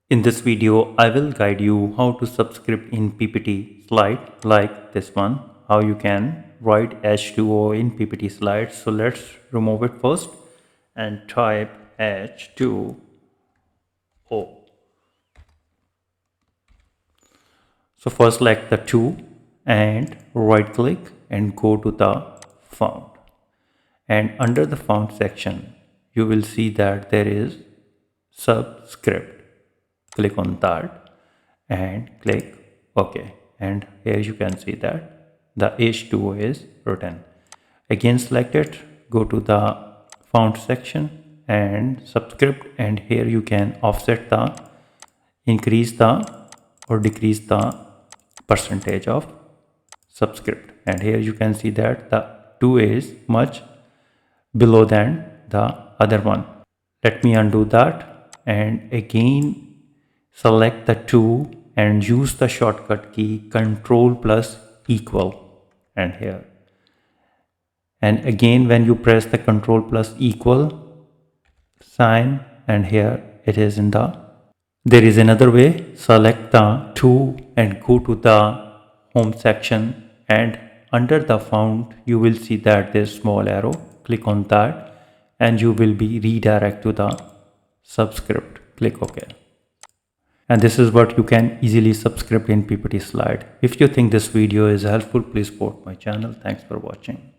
In this video, I will guide you how to subscript in PPT slide like this one, how you can write H2O in PPT slide. So let's remove it first and type H2O. So first select the 2 and right click and go to the font. And under the font section, you will see that there is Subscript. Click on that and click OK. And here you can see that the H2O is written. Again select it, go to the font section and Subscript, and here you can offset the, increase the or decrease the percentage of Subscript. And here you can see that the 2 is much below than the other one. Let me undo that and again select the 2 and use the shortcut key Control plus equal, and here, and again when you press the Control plus equal sign, and here it is in the, there is another way. Select the 2 and go to the home section, and under the font you will see that there's small arrow. Click on that and you will be redirect to the Subscript. Click OK. And this is what you can easily subscript in PPT slide. If you think this video is helpful, please support my channel. Thanks for watching.